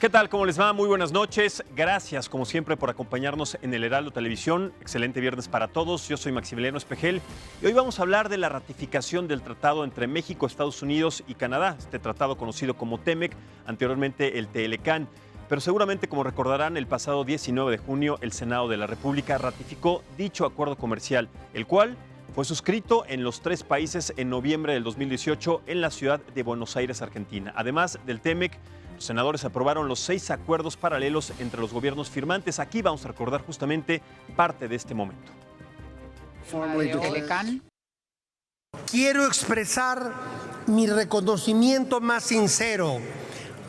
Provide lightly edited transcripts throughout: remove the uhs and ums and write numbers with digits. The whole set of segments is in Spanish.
¿Qué tal? ¿Cómo les va? Muy buenas noches. Gracias, como siempre, por acompañarnos en el Heraldo Televisión. Excelente viernes para todos. Yo soy Maximiliano Espejel y hoy vamos a hablar de la ratificación del tratado entre México, Estados Unidos y Canadá. Este tratado conocido como TEMEC, anteriormente el TLCAN. Pero seguramente, como recordarán, el pasado 19 de junio el Senado de la República ratificó dicho acuerdo comercial, el cual fue suscrito en los tres países en noviembre del 2018 en la ciudad de Buenos Aires, Argentina. Además del TEMEC, los senadores aprobaron los 6 acuerdos paralelos entre los gobiernos firmantes. Aquí vamos a recordar justamente parte de este momento. Quiero expresar mi reconocimiento más sincero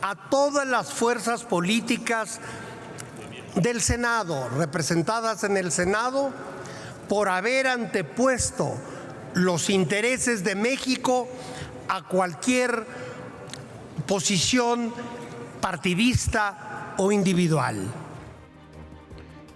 a todas las fuerzas políticas del Senado, representadas en el Senado, por haber antepuesto los intereses de México a cualquier posición partidista o individual.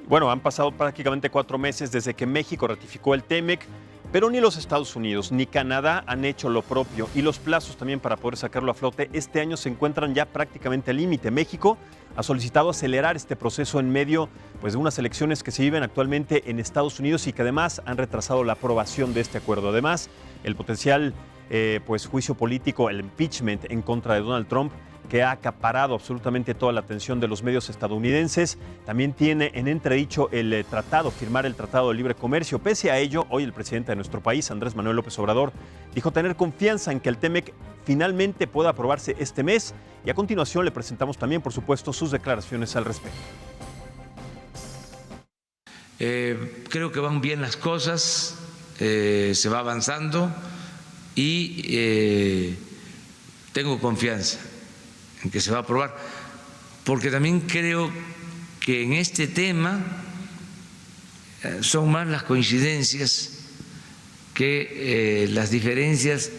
Bueno, han pasado prácticamente 4 meses desde que México ratificó el TEMEC, pero ni los Estados Unidos ni Canadá han hecho lo propio y los plazos también para poder sacarlo a flote este año se encuentran ya prácticamente al límite. México ha solicitado acelerar este proceso en medio de unas elecciones que se viven actualmente en Estados Unidos y que además han retrasado la aprobación de este acuerdo. Además, el potencial juicio político, el impeachment en contra de Donald Trump, que ha acaparado absolutamente toda la atención de los medios estadounidenses. También tiene en entredicho el firmar el Tratado de Libre Comercio. Pese a ello, hoy el presidente de nuestro país, Andrés Manuel López Obrador, dijo tener confianza en que el TEMEC finalmente pueda aprobarse este mes. Y a continuación le presentamos también, por supuesto, sus declaraciones al respecto. Creo que van bien las cosas, se va avanzando y tengo confianza en que se va a aprobar, porque también creo que en este tema son más las coincidencias que las diferencias,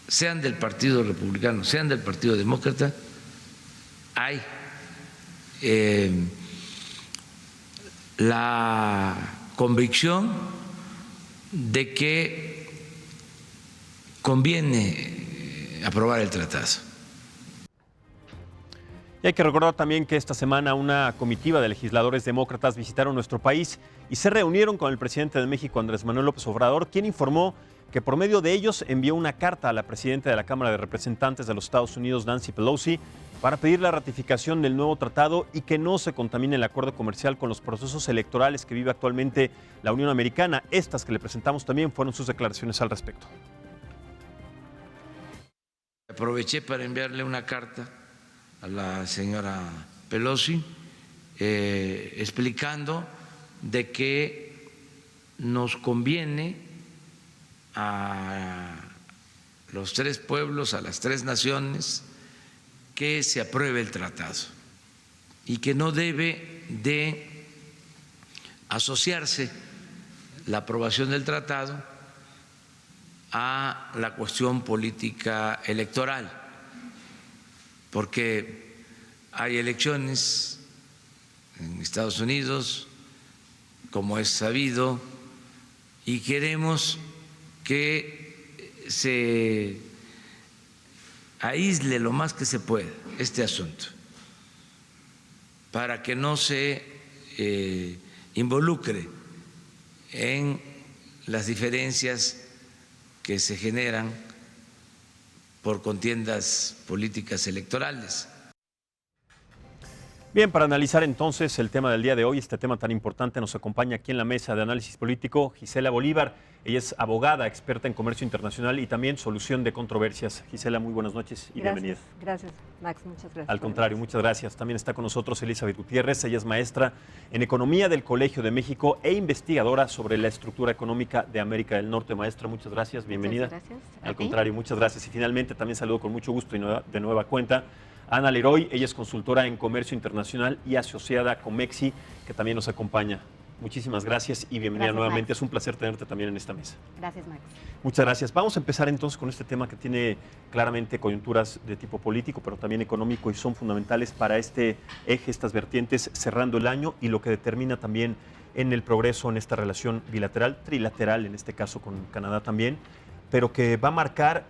sean del Partido Republicano, sean del Partido Demócrata. Hay la convicción de que conviene aprobar el tratado. Y hay que recordar también que esta semana una comitiva de legisladores demócratas visitaron nuestro país y se reunieron con el presidente de México, Andrés Manuel López Obrador, quien informó que por medio de ellos envió una carta a la presidenta de la Cámara de Representantes de los Estados Unidos, Nancy Pelosi, para pedir la ratificación del nuevo tratado y que no se contamine el acuerdo comercial con los procesos electorales que vive actualmente la Unión Americana. Estas que le presentamos también fueron sus declaraciones al respecto. Aproveché para enviarle una carta a la señora Pelosi explicando de que nos conviene a los 3 pueblos, a las 3 naciones, que se apruebe el tratado y que no debe de asociarse la aprobación del tratado a la cuestión política electoral, porque hay elecciones en Estados Unidos, como es sabido, y queremos que se aísle lo más que se pueda este asunto, para que no se involucre en las diferencias que se generan por contiendas políticas electorales. Bien, para analizar entonces el tema del día de hoy, este tema tan importante, nos acompaña aquí en la mesa de análisis político Gisela Bolívar. Ella es abogada, experta en comercio internacional y también solución de controversias. Gisela, muy buenas noches y bienvenida. Gracias, Max, muchas gracias. Al contrario, muchas gracias. También está con nosotros Elizabeth Gutiérrez. Ella es maestra en Economía del Colegio de México e investigadora sobre la estructura económica de América del Norte. Maestra, muchas gracias, bienvenida. Muchas gracias. Al contrario, muchas gracias. Y finalmente también saludo con mucho gusto y de nueva cuenta Ana Leroy. Ella es consultora en comercio internacional y asociada a Comexi, que también nos acompaña. Muchísimas gracias y bienvenida Gracias, nuevamente. Max. Es un placer tenerte también en esta mesa. Gracias, Max. Muchas gracias. Vamos a empezar entonces con este tema que tiene claramente coyunturas de tipo político, pero también económico y son fundamentales para este eje, estas vertientes, cerrando el año y lo que determina también en el progreso en esta relación bilateral, trilateral, en este caso con Canadá también, pero que va a marcar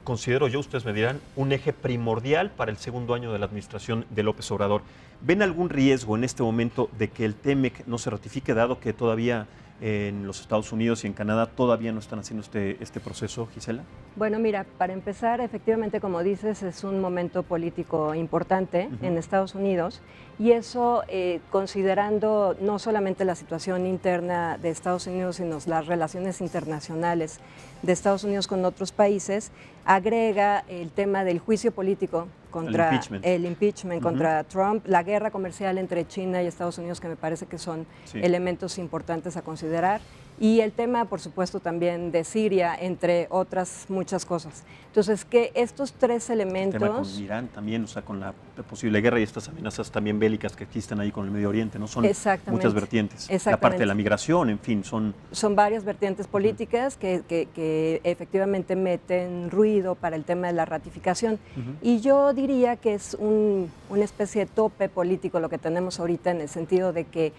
considero yo, ustedes me dirán, un eje primordial para el segundo año de la administración de López Obrador. ¿Ven algún riesgo en este momento de que el TEMEC no se ratifique, dado que todavía en los Estados Unidos y en Canadá todavía no están haciendo este proceso, Gisela? Bueno, mira, para empezar, efectivamente, como dices, es un momento político importante en Estados Unidos y eso considerando no solamente la situación interna de Estados Unidos, sino las relaciones internacionales de Estados Unidos con otros países, agrega el tema del juicio político contra el impeachment contra Trump, la guerra comercial entre China y Estados Unidos, que me parece que son elementos importantes a considerar, y el tema, por supuesto, también de Siria, entre otras muchas cosas. Entonces, que estos tres elementos... El tema con Irán también, o sea, con la posible guerra y estas amenazas también bélicas que existen ahí con el Medio Oriente, ¿no? Son muchas vertientes. La parte de la migración, en fin, son varias vertientes políticas que efectivamente meten ruido para el tema de la ratificación. Y yo diría que es una especie de tope político lo que tenemos ahorita, en el sentido de que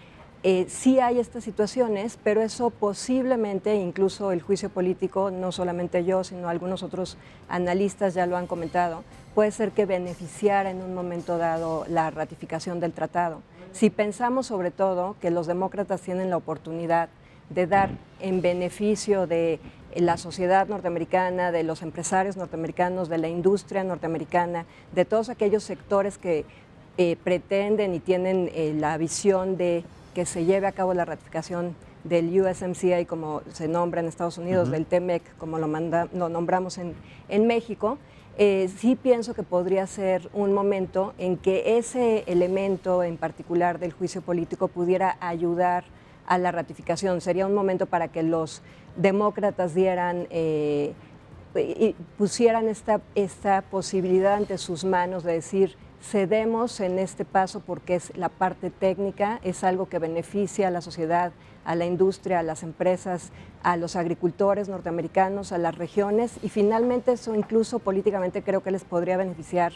sí hay estas situaciones, pero eso posiblemente, incluso el juicio político, no solamente yo, sino algunos otros analistas ya lo han comentado, puede ser que beneficiara en un momento dado la ratificación del tratado. Si pensamos sobre todo que los demócratas tienen la oportunidad de dar en beneficio de la sociedad norteamericana, de los empresarios norteamericanos, de la industria norteamericana, de todos aquellos sectores que pretenden y tienen la visión de que se lleve a cabo la ratificación del USMCA, como se nombra en Estados Unidos, del TEMEC, como lo nombramos en México, sí pienso que podría ser un momento en que ese elemento en particular del juicio político pudiera ayudar a la ratificación. Sería un momento para que los demócratas pusieran esta posibilidad ante sus manos de decir: cedemos en este paso porque es la parte técnica, es algo que beneficia a la sociedad, a la industria, a las empresas, a los agricultores norteamericanos, a las regiones, y finalmente eso incluso políticamente creo que les podría beneficiar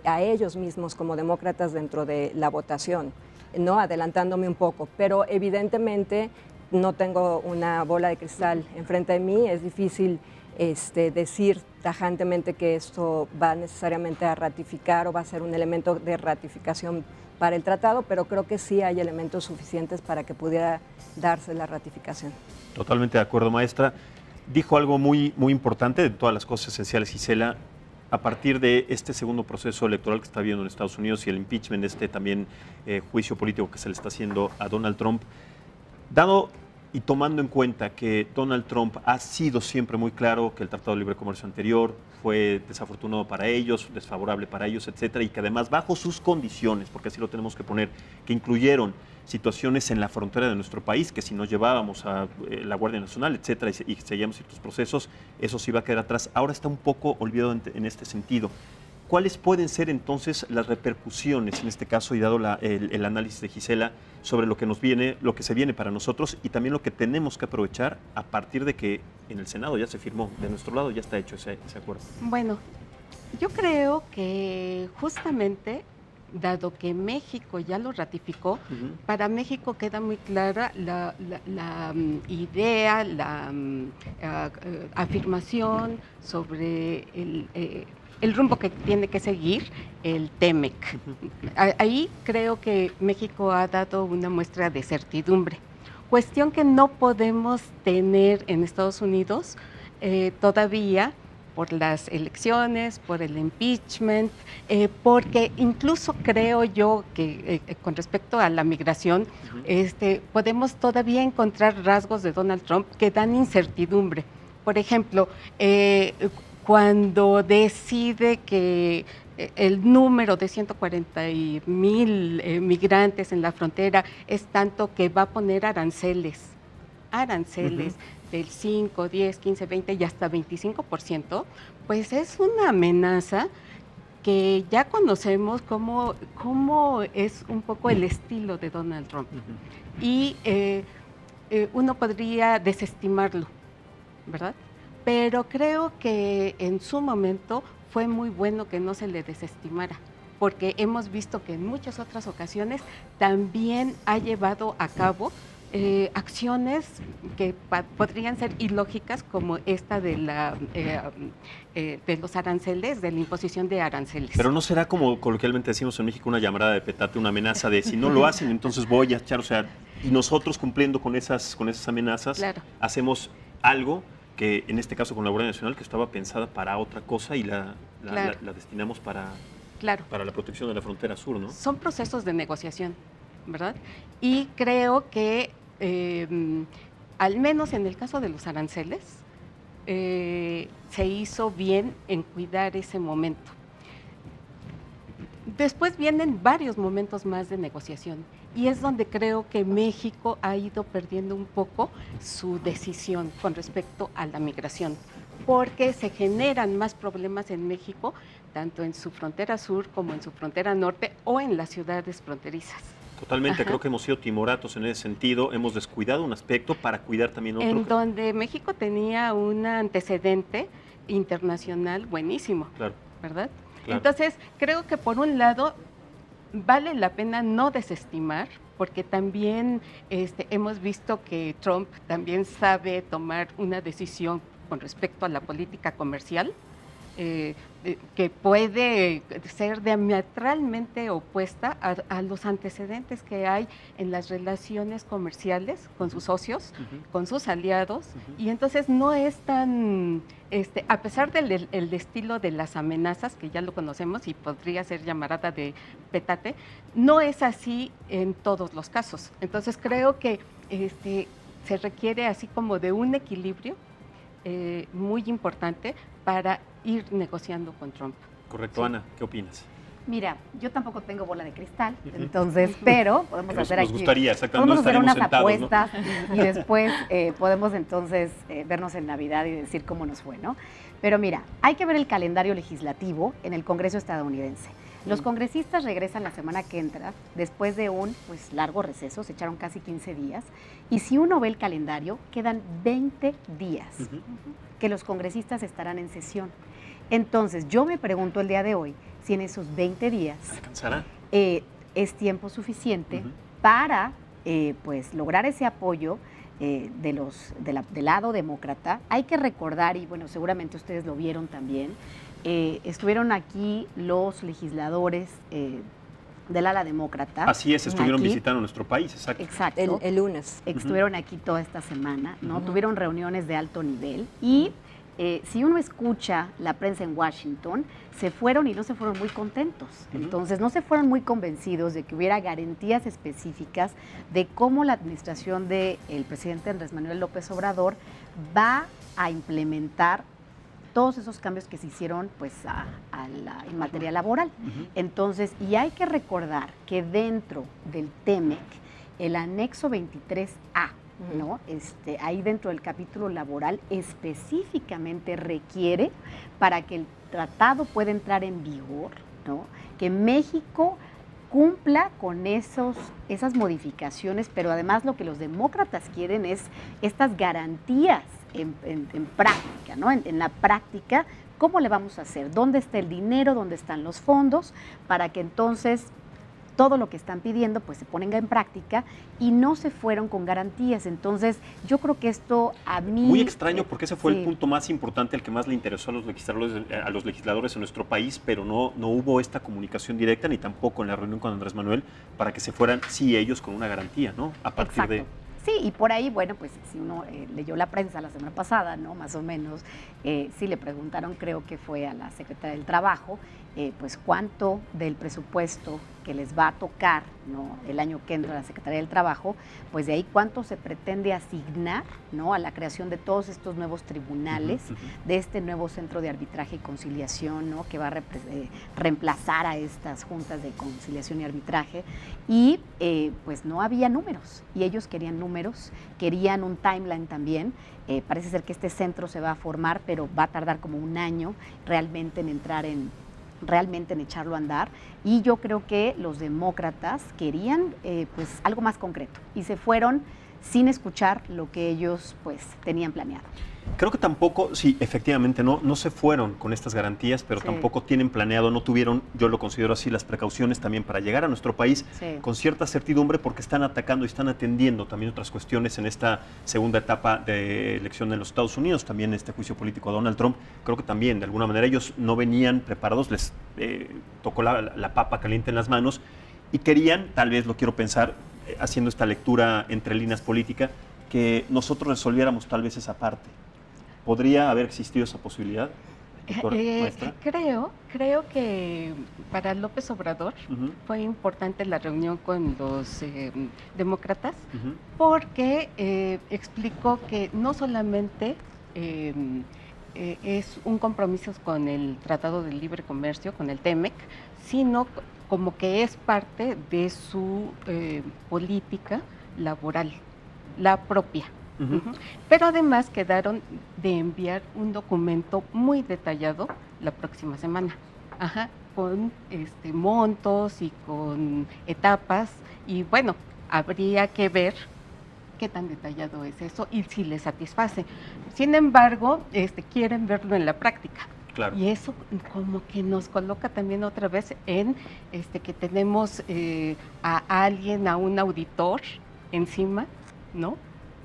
a ellos mismos como demócratas dentro de la votación, ¿no? Adelantándome un poco, pero evidentemente no tengo una bola de cristal enfrente de mí, es difícil decir tajantemente que esto va necesariamente a ratificar o va a ser un elemento de ratificación para el tratado, pero creo que sí hay elementos suficientes para que pudiera darse la ratificación. Totalmente de acuerdo, maestra. Dijo algo muy, muy importante, de todas las cosas esenciales, Gisela. A partir de este segundo proceso electoral que está habiendo en Estados Unidos y el impeachment, también juicio político que se le está haciendo a Donald Trump, dado y tomando en cuenta que Donald Trump ha sido siempre muy claro que el Tratado de Libre Comercio anterior fue desafortunado para ellos, desfavorable para ellos, etcétera, y que además bajo sus condiciones, porque así lo tenemos que poner, que incluyeron situaciones en la frontera de nuestro país, que si nos llevábamos a la Guardia Nacional, etcétera, y seguíamos ciertos procesos, eso sí iba a quedar atrás. Ahora está un poco olvidado en este sentido. ¿Cuáles pueden ser entonces las repercusiones en este caso, y dado el análisis de Gisela, sobre lo que nos viene, lo que se viene para nosotros y también lo que tenemos que aprovechar a partir de que en el Senado ya se firmó, de nuestro lado ya está hecho ese acuerdo? Bueno, yo creo que justamente, dado que México ya lo ratificó, para México queda muy clara la idea, la afirmación sobre el rumbo que tiene que seguir el TEMEC. Ahí creo que México ha dado una muestra de certidumbre, cuestión que no podemos tener en Estados Unidos todavía, por las elecciones, por el impeachment, porque incluso creo yo que con respecto a la migración, podemos todavía encontrar rasgos de Donald Trump que dan incertidumbre. Por ejemplo, cuando decide que el número de 140,000 migrantes en la frontera es tanto que va a poner aranceles del 5, 10, 15, 20 y hasta 25%, pues es una amenaza que ya conocemos cómo es un poco el estilo de Donald Trump. Y uno podría desestimarlo, ¿verdad? Pero creo que en su momento fue muy bueno que no se le desestimara, porque hemos visto que en muchas otras ocasiones también ha llevado a cabo acciones que podrían ser ilógicas, como esta de los aranceles, de la imposición de aranceles. Pero no será, como coloquialmente decimos en México, una llamada de petate, una amenaza de si no lo hacen, entonces voy a echar, o sea, y nosotros cumpliendo con esas amenazas, claro, hacemos algo que en este caso con la Guardia Nacional, que estaba pensada para otra cosa y la destinamos para la protección de la frontera sur, ¿no? Son procesos de negociación, ¿verdad? Y creo que al menos en el caso de los aranceles, se hizo bien en cuidar ese momento. Después vienen varios momentos más de negociación y es donde creo que México ha ido perdiendo un poco su decisión con respecto a la migración, porque se generan más problemas en México, tanto en su frontera sur como en su frontera norte o en las ciudades fronterizas. Totalmente, Ajá. creo que hemos sido timoratos en ese sentido, hemos descuidado un aspecto para cuidar también otro. En donde México tenía un antecedente internacional buenísimo, Claro. ¿verdad? Claro. Entonces, creo que por un lado vale la pena no desestimar, porque también hemos visto que Trump también sabe tomar una decisión con respecto a la política comercial, que puede ser diametralmente opuesta a los antecedentes que hay en las relaciones comerciales con sus socios, con sus aliados, y entonces no es tan, a pesar del estilo de las amenazas, que ya lo conocemos y podría ser llamarada de petate, no es así en todos los casos. Entonces creo que se requiere así como de un equilibrio muy importante para ir negociando con Trump. Correcto, Sí. Ana, ¿qué opinas? Mira, yo tampoco tengo bola de cristal, entonces, pero podemos hacer Nos aquí. gustaría, exactamente, Podemos no hacer unas estaríamos sentados, apuestas y después podemos entonces vernos en Navidad y decir cómo nos fue, ¿no? Pero mira, hay que ver el calendario legislativo en el Congreso estadounidense. Los congresistas regresan la semana que entra, después de un largo receso, se echaron casi 15 días, y si uno ve el calendario, quedan 20 días que los congresistas estarán en sesión. Entonces, yo me pregunto el día de hoy si en esos 20 días ¿Alcanzará? es tiempo suficiente para lograr ese apoyo del lado demócrata. Hay que recordar, y bueno, seguramente ustedes lo vieron también, estuvieron aquí los legisladores del ala demócrata. Así es, estuvieron aquí, visitando nuestro país, exacto. Exacto. El lunes. Estuvieron aquí toda esta semana, ¿no? Tuvieron reuniones de alto nivel y si uno escucha la prensa en Washington, se fueron y no se fueron muy contentos. Entonces, no se fueron muy convencidos de que hubiera garantías específicas de cómo la administración del presidente Andrés Manuel López Obrador va a implementar todos esos cambios que se hicieron en materia laboral. Entonces, y hay que recordar que dentro del TEMEC, el anexo 23A, ¿no? Ahí dentro del capítulo laboral específicamente requiere, para que el tratado pueda entrar en vigor, ¿no?, que México cumpla con esas modificaciones, pero además lo que los demócratas quieren es estas garantías en práctica, ¿no? En la práctica, ¿cómo le vamos a hacer? ¿Dónde está el dinero? ¿Dónde están los fondos? Para que entonces todo lo que están pidiendo pues se ponga en práctica, y no se fueron con garantías. Entonces, yo creo que esto a mí... Muy extraño, porque ese fue sí. el punto más importante, el que más le interesó a los legisladores en nuestro país, pero no hubo esta comunicación directa, ni tampoco en la reunión con Andrés Manuel, para que se fueran, sí, ellos con una garantía, ¿no? A partir Exacto. de... Sí, y por ahí, bueno, pues si uno leyó la prensa la semana pasada, ¿no?, más o menos, sí le preguntaron, creo que fue a la secretaria del Trabajo, pues cuánto del presupuesto que les va a tocar, ¿no?, el año que entra a la Secretaría del Trabajo, pues de ahí cuánto se pretende asignar, ¿no?, a la creación de todos estos nuevos tribunales, de este nuevo centro de arbitraje y conciliación, ¿no?, que va a reemplazar a estas juntas de conciliación y arbitraje, y pues no había números, y ellos querían números, querían un timeline también. Parece ser que este centro se va a formar, pero va a tardar como un año realmente en echarlo a andar, y yo creo que los demócratas querían pues algo más concreto, y se fueron sin escuchar lo que ellos pues tenían planeado. Creo que tampoco, sí, efectivamente, no se fueron con estas garantías, pero Sí. tampoco tienen planeado, no tuvieron, yo lo considero así, las precauciones también para llegar a nuestro país Sí. con cierta certidumbre, porque están atacando y están atendiendo también otras cuestiones en esta segunda etapa de elección en los Estados Unidos, también este juicio político a Donald Trump. Creo que también, de alguna manera, ellos no venían preparados, les tocó la papa caliente en las manos y querían, tal vez lo quiero pensar, haciendo esta lectura entre líneas política, que nosotros resolviéramos tal vez esa parte. ¿Podría haber existido esa posibilidad, doctora, maestra? Creo que para López Obrador Ujú, fue importante la reunión con los demócratas ujú. porque explicó que no solamente es un compromiso con el Tratado de Libre Comercio, con el TEMEC, sino como que es parte de su política laboral, la propia. Ujú. Ujú. Pero además quedaron de enviar un documento muy detallado la próxima semana, con montos y con etapas, y bueno, habría que ver qué tan detallado es eso y si les satisface. Sin embargo, quieren verlo en la práctica. Claro. Y eso como que nos coloca también otra vez en que tenemos a alguien, a un auditor encima, ¿no?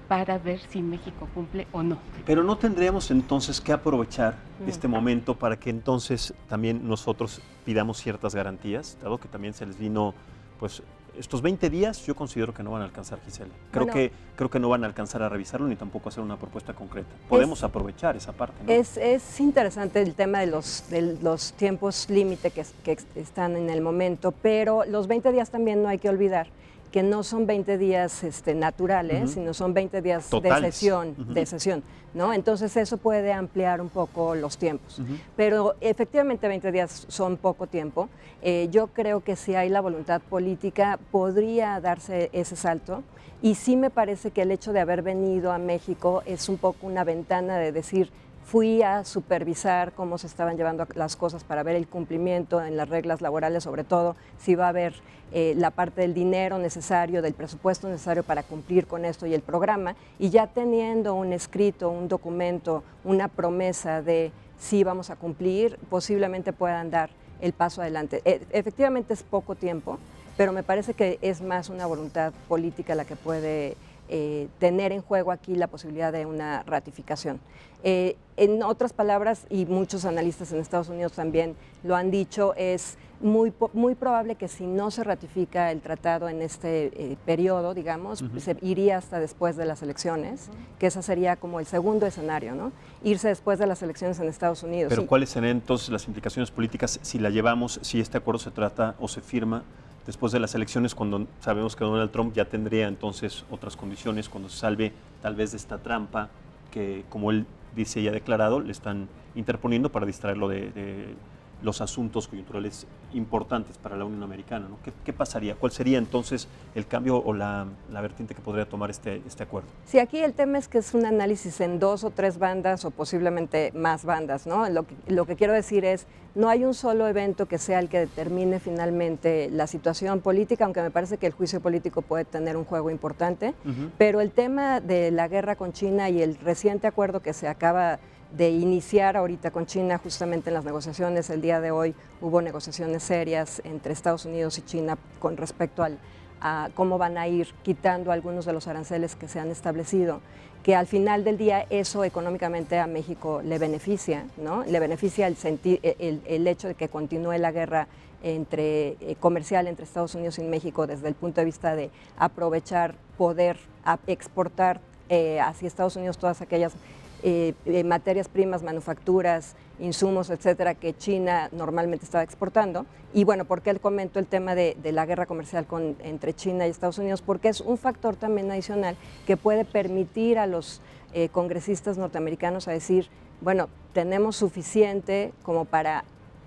Para ver si México cumple o no. Pero no tendríamos entonces que aprovechar este momento para que entonces también nosotros pidamos ciertas garantías, dado que también se les vino, pues, estos 20 días yo considero que no van a alcanzar, Gisela. Creo que no van a alcanzar a revisarlo ni tampoco hacer una propuesta concreta. Podemos aprovechar esa parte, ¿no? Es interesante el tema de los tiempos límite que están en el momento, pero los 20 días también no hay que olvidar que no son 20 días naturales, sino son 20 días Totales. de sesión, ¿no? Entonces eso puede ampliar un poco los tiempos. Pero efectivamente 20 días son poco tiempo. Yo creo que si hay la voluntad política podría darse ese salto, y sí me parece que el hecho de haber venido a México es un poco una ventana de decir, fui a supervisar cómo se estaban llevando las cosas para ver el cumplimiento en las reglas laborales, sobre todo si va a haber la parte del dinero necesario, del presupuesto necesario para cumplir con esto y el programa, y ya teniendo un escrito, un documento, una promesa de si vamos a cumplir, posiblemente puedan dar el paso adelante. Efectivamente es poco tiempo, pero me parece que es más una voluntad política la que puede tener en juego aquí la posibilidad de una ratificación. En otras palabras, y muchos analistas en Estados Unidos también lo han dicho, es muy probable que si no se ratifica el tratado en este periodo, digamos, se iría hasta después de las elecciones, que ese sería como el segundo escenario, ¿no? Irse después de las elecciones en Estados Unidos. Pero ¿cuáles serían entonces las implicaciones políticas si la llevamos, si este acuerdo se trata o se firma después de las elecciones, cuando sabemos que Donald Trump ya tendría entonces otras condiciones, cuando se salve tal vez de esta trampa que, como él dice y ha declarado, le están interponiendo para distraerlo de los asuntos coyunturales importantes para la Unión Americana, ¿no? ¿Qué pasaría? ¿Cuál sería entonces el cambio o la vertiente que podría tomar este acuerdo? Sí, aquí el tema es que es un análisis en 2 o 3 bandas o posiblemente más bandas, ¿no? Lo que quiero decir es, no hay un solo evento que sea el que determine finalmente la situación política, aunque me parece que el juicio político puede tener un juego importante, pero el tema de la guerra con China y el reciente acuerdo que se acaba de iniciar ahorita con China, justamente en las negociaciones, el día de hoy hubo negociaciones serias entre Estados Unidos y China con respecto a cómo van a ir quitando algunos de los aranceles que se han establecido, que al final del día eso económicamente a México le beneficia, ¿no? Le beneficia el hecho de que continúe la guerra comercial entre Estados Unidos y México desde el punto de vista de aprovechar, poder exportar hacia Estados Unidos todas aquellas materias primas, manufacturas, insumos, etcétera, que China normalmente estaba exportando. Y bueno, ¿por qué comento el tema de la guerra comercial entre China y Estados Unidos? Porque es un factor también adicional que puede permitir a los congresistas norteamericanos a decir, bueno, tenemos suficiente como para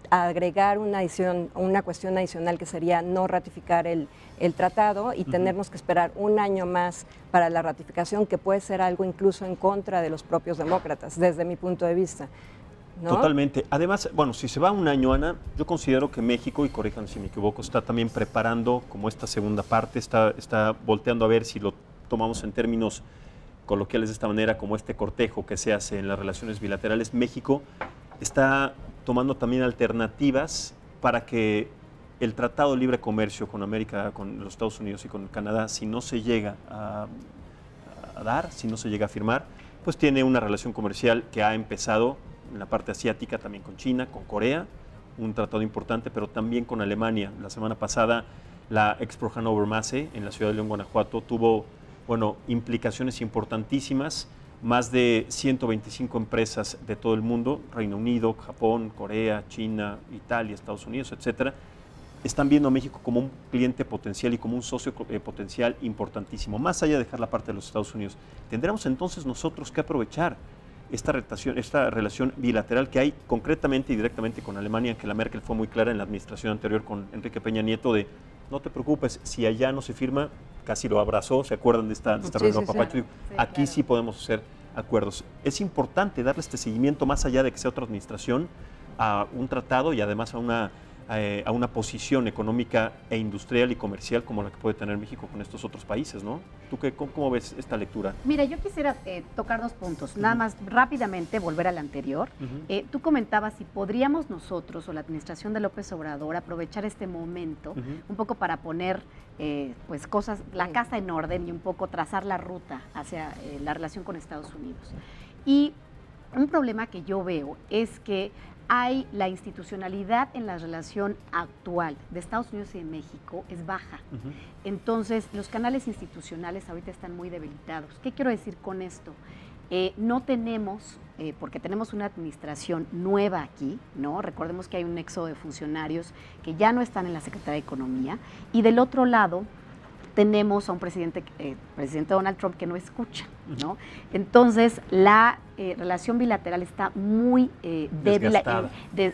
agregar una cuestión adicional que sería no ratificar el tratado y tenernos que esperar un año más para la ratificación, que puede ser algo incluso en contra de los propios demócratas, desde mi punto de vista, ¿no? Totalmente. Además, bueno, si se va un año, Ana, yo considero que México, y corríjanme si me equivoco, está también preparando como esta segunda parte, está volteando a ver si lo tomamos en términos coloquiales de esta manera, como este cortejo que se hace en las relaciones bilaterales, México está tomando también alternativas para que el Tratado de Libre Comercio con América, con los Estados Unidos y con Canadá, si no se llega a dar, si no se llega a firmar, pues tiene una relación comercial que ha empezado en la parte asiática, también con China, con Corea, un tratado importante, pero también con Alemania. La semana pasada la Expo Hannover Messe en la ciudad de León, Guanajuato, tuvo implicaciones importantísimas. Más de 125 empresas de todo el mundo, Reino Unido, Japón, Corea, China, Italia, Estados Unidos, etcétera, están viendo a México como un cliente potencial y como un socio potencial importantísimo. Más allá de dejar la parte de los Estados Unidos, tendremos entonces nosotros que aprovechar esta relación bilateral que hay concretamente y directamente con Alemania. Angela Merkel fue muy clara en la administración anterior con Enrique Peña Nieto de no te preocupes, si allá no se firma, casi lo abrazó, ¿se acuerdan de esta reunión, Papacho? Sí, aquí claro. Sí podemos hacer acuerdos. Es importante darle este seguimiento más allá de que sea otra administración a un tratado y además a una posición económica e industrial y comercial como la que puede tener México con estos otros países, ¿no? ¿Tú cómo ves esta lectura? Mira, yo quisiera tocar 2 puntos, nada más rápidamente volver al anterior. Tú comentabas si podríamos nosotros o la administración de López Obrador aprovechar este momento un poco para poner pues cosas, la casa en orden y un poco trazar la ruta hacia la relación con Estados Unidos. Y un problema que yo veo es que hay la institucionalidad en la relación actual de Estados Unidos y de México es baja. Entonces, los canales institucionales ahorita están muy debilitados. ¿Qué quiero decir con esto? No tenemos, porque tenemos una administración nueva aquí, ¿no? Recordemos que hay un éxodo de funcionarios que ya no están en la Secretaría de Economía, y del otro lado tenemos a un presidente Donald Trump que no escucha, ¿no? Entonces, la relación bilateral está muy débil.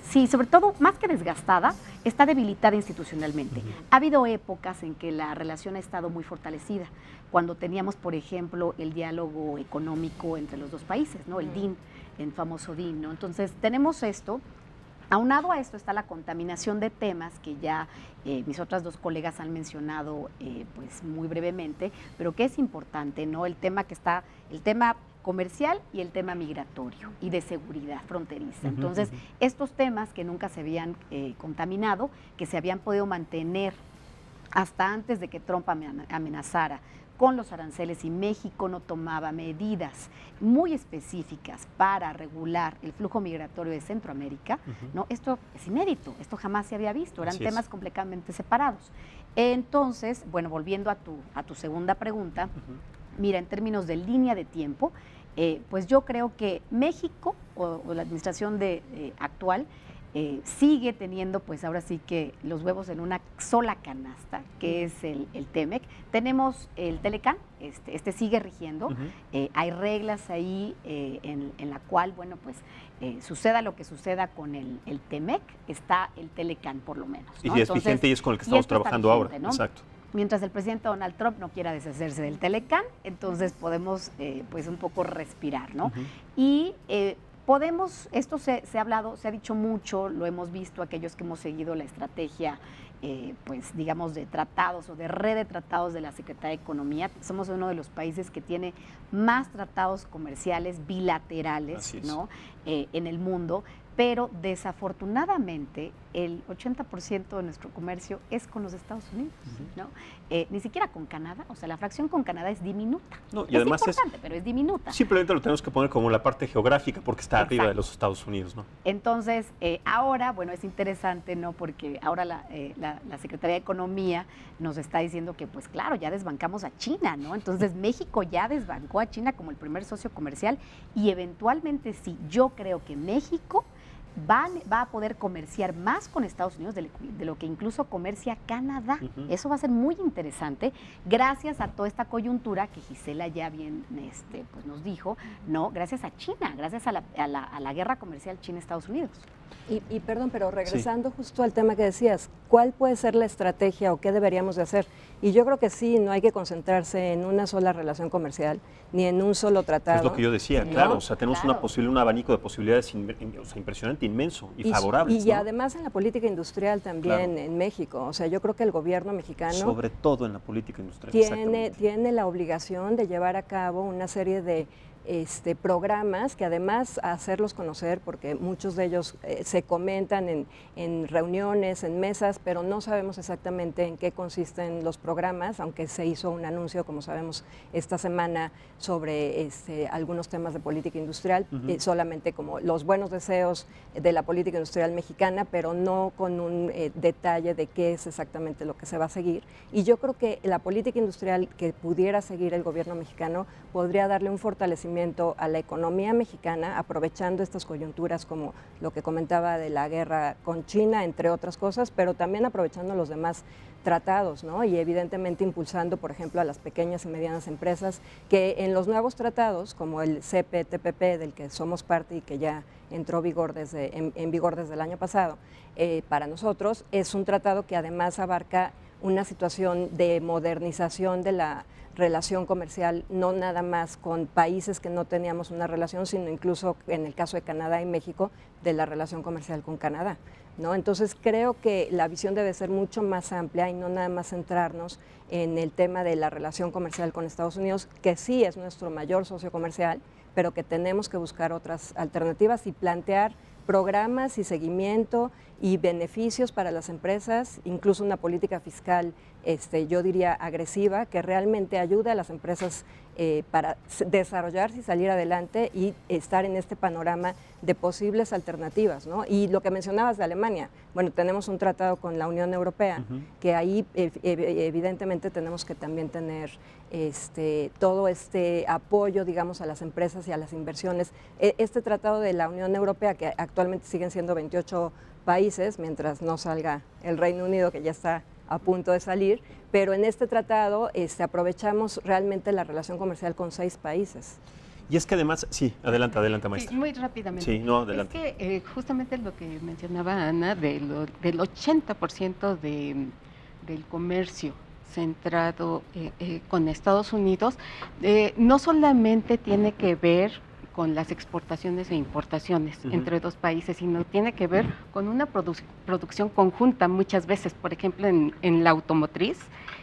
Sí, sobre todo, más que desgastada, está debilitada institucionalmente. Ha habido épocas en que la relación ha estado muy fortalecida, cuando teníamos, por ejemplo, el diálogo económico entre los dos países, ¿no? El DIN, el famoso DIN, ¿no? Entonces, tenemos esto. Aunado a esto está la contaminación de temas que ya mis otras 2 colegas han mencionado pues muy brevemente, pero que es importante, ¿no? El tema comercial y el tema migratorio y de seguridad fronteriza. Entonces, estos temas que nunca se habían contaminado, que se habían podido mantener hasta antes de que Trump amenazara con los aranceles y México no tomaba medidas muy específicas para regular el flujo migratorio de Centroamérica, ¿no? Esto es inédito, esto jamás se había visto, eran temas completamente separados. Entonces, bueno, volviendo a tu segunda pregunta, mira, en términos de línea de tiempo, pues yo creo que México o la administración actual sigue teniendo, pues ahora sí que los huevos en una sola canasta, que es el TEMEC. Tenemos el Telecán, este sigue rigiendo, hay reglas ahí en la cual, bueno, pues suceda lo que suceda con el TEMEC, está el Telecán por lo menos, ¿no? Y es vigente y es con el que estamos trabajando vigente, ahora, ¿no? Exacto. Mientras el presidente Donald Trump no quiera deshacerse del Telecán, entonces podemos pues un poco respirar, ¿no? Y esto se ha hablado, se ha dicho mucho, lo hemos visto aquellos que hemos seguido la estrategia, pues digamos de tratados o de red de tratados de la Secretaría de Economía. Somos uno de los países que tiene más tratados comerciales bilaterales, ¿no? En el mundo, pero desafortunadamente el 80% de nuestro comercio es con los Estados Unidos, ¿no? Ni siquiera con Canadá, o sea, la fracción con Canadá es diminuta. No, y además importante, pero es diminuta. Simplemente lo tenemos que poner como la parte geográfica porque está arriba de los Estados Unidos, ¿no? Entonces, ahora, bueno, es interesante, ¿no? Porque ahora la Secretaría de Economía nos está diciendo que, pues claro, ya desbancamos a China, ¿no? Entonces, México ya desbancó a China como el primer socio comercial y eventualmente sí, yo creo que México va a poder comerciar más con Estados Unidos de lo que incluso comercia Canadá. Eso va a ser muy interesante gracias a toda esta coyuntura que Gisela ya bien pues nos dijo, ¿no? Gracias a China, gracias a la guerra comercial China-Estados Unidos. Y perdón, pero regresando justo al tema que decías, ¿cuál puede ser la estrategia o qué deberíamos de hacer? Y yo creo que sí, no hay que concentrarse en una sola relación comercial, ni en un solo tratado. Es lo que yo decía, ¿no? claro, o sea, tenemos Claro. un abanico de posibilidades impresionante, inmenso y favorables. Y ¿no? además en la política industrial también Claro. en México, o sea, yo creo que el gobierno mexicano Sobre todo en la política industrial. tiene la obligación de llevar a cabo una serie de programas que además hacerlos conocer, porque muchos de ellos se comentan en reuniones, en mesas, pero no sabemos exactamente en qué consisten los programas, aunque se hizo un anuncio, como sabemos, esta semana sobre algunos temas de política industrial, solamente como los buenos deseos de la política industrial mexicana, pero no con un detalle de qué es exactamente lo que se va a seguir. Y yo creo que la política industrial que pudiera seguir el gobierno mexicano podría darle un fortalecimiento a la economía mexicana, aprovechando estas coyunturas como lo que comentaba de la guerra con China, entre otras cosas, pero también aprovechando los demás tratados, ¿no? Y evidentemente impulsando, por ejemplo, a las pequeñas y medianas empresas, que en los nuevos tratados, como el CPTPP, del que somos parte y que ya entró en vigor desde el año pasado, para nosotros es un tratado que además abarca una situación de modernización de la relación comercial, no nada más con países que no teníamos una relación, sino incluso en el caso de Canadá y México, de la relación comercial con Canadá, ¿no? Entonces creo que la visión debe ser mucho más amplia y no nada más centrarnos en el tema de la relación comercial con Estados Unidos, que sí es nuestro mayor socio comercial, pero que tenemos que buscar otras alternativas y plantear programas y seguimiento y beneficios para las empresas, incluso una política fiscal, yo diría agresiva, que realmente ayude a las empresas para desarrollarse y salir adelante y estar en este panorama de posibles alternativas, ¿no? Y lo que mencionabas de Alemania, bueno, tenemos un tratado con la Unión Europea, que ahí evidentemente tenemos que también tener todo este apoyo, digamos, a las empresas y a las inversiones. Este tratado de la Unión Europea, que actualmente siguen siendo 28 países, mientras no salga el Reino Unido, que ya está a punto de salir, pero en este tratado aprovechamos realmente la relación comercial con 6 países. Y es que además, sí, adelante, maestra. Sí, muy rápidamente. Sí, no, adelante. Es que justamente lo que mencionaba Ana, del 80% del comercio centrado con Estados Unidos, no solamente tiene que ver con las exportaciones e importaciones entre dos países, sino tiene que ver con una producción conjunta muchas veces. Por ejemplo, en la automotriz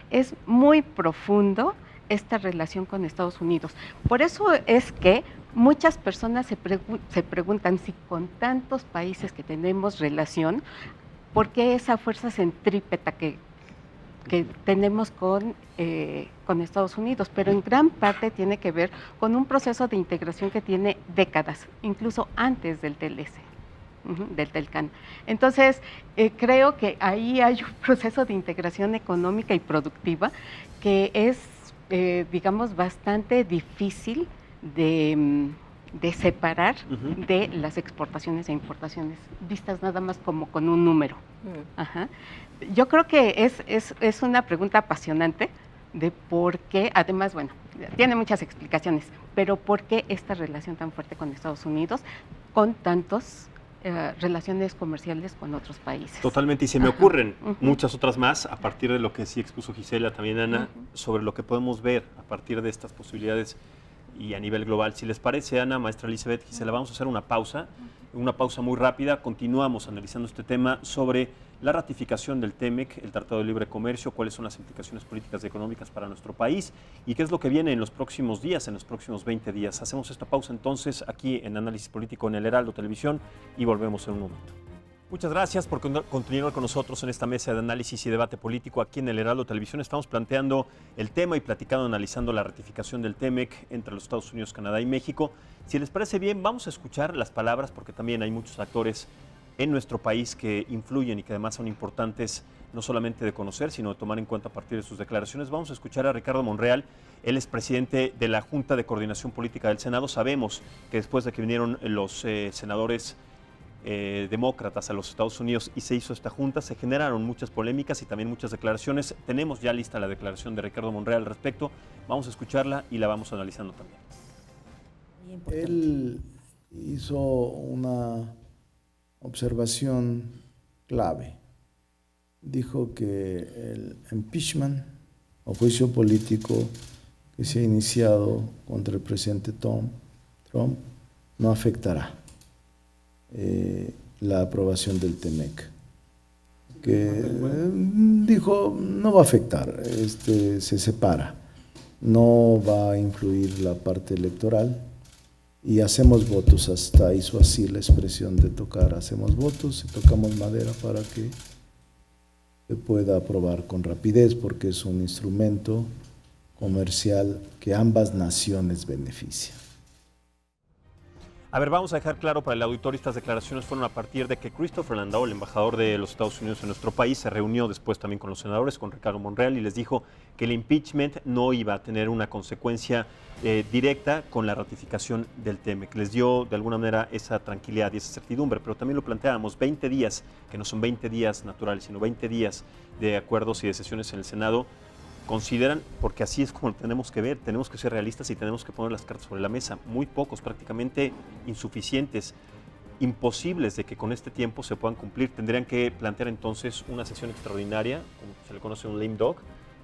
es muy profundo esta relación con Estados Unidos. Por eso es que muchas personas se preguntan si con tantos países que tenemos relación, ¿por qué esa fuerza centrípeta que tenemos con Estados Unidos? Pero en gran parte tiene que ver con un proceso de integración que tiene décadas, incluso antes del TLC, del TELCAN. Entonces, creo que ahí hay un proceso de integración económica y productiva que es, digamos, bastante difícil de separar de las exportaciones e importaciones, vistas nada más como con un número. Ajá. Yo creo que es una pregunta apasionante de por qué, además, bueno, tiene muchas explicaciones, pero por qué esta relación tan fuerte con Estados Unidos, con tantas relaciones comerciales con otros países. Totalmente, y se me ocurren muchas otras más a partir de lo que sí expuso Gisela, también Ana, sobre lo que podemos ver a partir de estas posibilidades y a nivel global. Si les parece, Ana, maestra Elizabeth, Gisela, vamos a hacer una pausa muy rápida. Continuamos analizando este tema sobre la ratificación del TEMEC, el Tratado de Libre Comercio, cuáles son las implicaciones políticas y económicas para nuestro país y qué es lo que viene en los próximos días, en los próximos 20 días. Hacemos esta pausa entonces aquí en Análisis Político en el Heraldo Televisión y volvemos en un momento. Muchas gracias por continuar con nosotros en esta mesa de análisis y debate político aquí en el Heraldo Televisión. Estamos planteando el tema y platicando, analizando la ratificación del TEMEC entre los Estados Unidos, Canadá y México. Si les parece bien, vamos a escuchar las palabras porque también hay muchos actores en nuestro país que influyen y que además son importantes no solamente de conocer, sino de tomar en cuenta a partir de sus declaraciones. Vamos a escuchar a Ricardo Monreal, él es presidente de la Junta de Coordinación Política del Senado. Sabemos que después de que vinieron los senadores demócratas a los Estados Unidos y se hizo esta junta, se generaron muchas polémicas y también muchas declaraciones. Tenemos ya lista la declaración de Ricardo Monreal al respecto. Vamos a escucharla y la vamos analizando también. Él hizo una observación clave. Dijo que el impeachment o juicio político que se ha iniciado contra el presidente Trump no afectará la aprobación del TEMEC. Que dijo no va a afectar, se separa, no va a influir la parte electoral y hacemos votos, hasta hizo así la expresión de tocar, hacemos votos y tocamos madera para que se pueda aprobar con rapidez, porque es un instrumento comercial que ambas naciones benefician. A ver, vamos a dejar claro para el auditorio, estas declaraciones fueron a partir de que Christopher Landau, el embajador de los Estados Unidos en nuestro país, se reunió después también con los senadores, con Ricardo Monreal, y les dijo que el impeachment no iba a tener una consecuencia directa con la ratificación del TEMEC. Les dio de alguna manera esa tranquilidad y esa certidumbre, pero también lo planteábamos, 20 días, que no son 20 días naturales, sino 20 días de acuerdos y de sesiones en el Senado, consideran, porque así es como lo tenemos que ver, tenemos que ser realistas y tenemos que poner las cartas sobre la mesa, muy pocos, prácticamente insuficientes, imposibles de que con este tiempo se puedan cumplir. Tendrían que plantear entonces una sesión extraordinaria, como se le conoce un lame dog,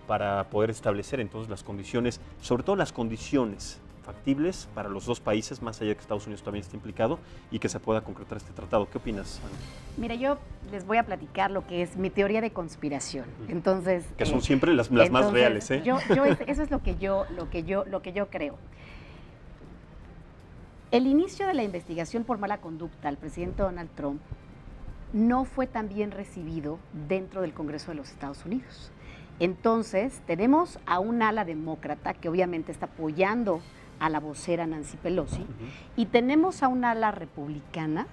para poder establecer entonces las condiciones, sobre todo las condiciones factibles para los dos países, más allá de que Estados Unidos también esté implicado, y que se pueda concretar este tratado. ¿Qué opinas, Ana? Mira, yo les voy a platicar lo que es mi teoría de conspiración. Entonces, que son siempre las más reales, ¿eh? Eso es lo que yo creo. El inicio de la investigación por mala conducta al presidente Donald Trump no fue tan bien recibido dentro del Congreso de los Estados Unidos. Entonces, tenemos a un ala demócrata que obviamente está apoyando a la vocera Nancy Pelosi, y tenemos a un ala republicana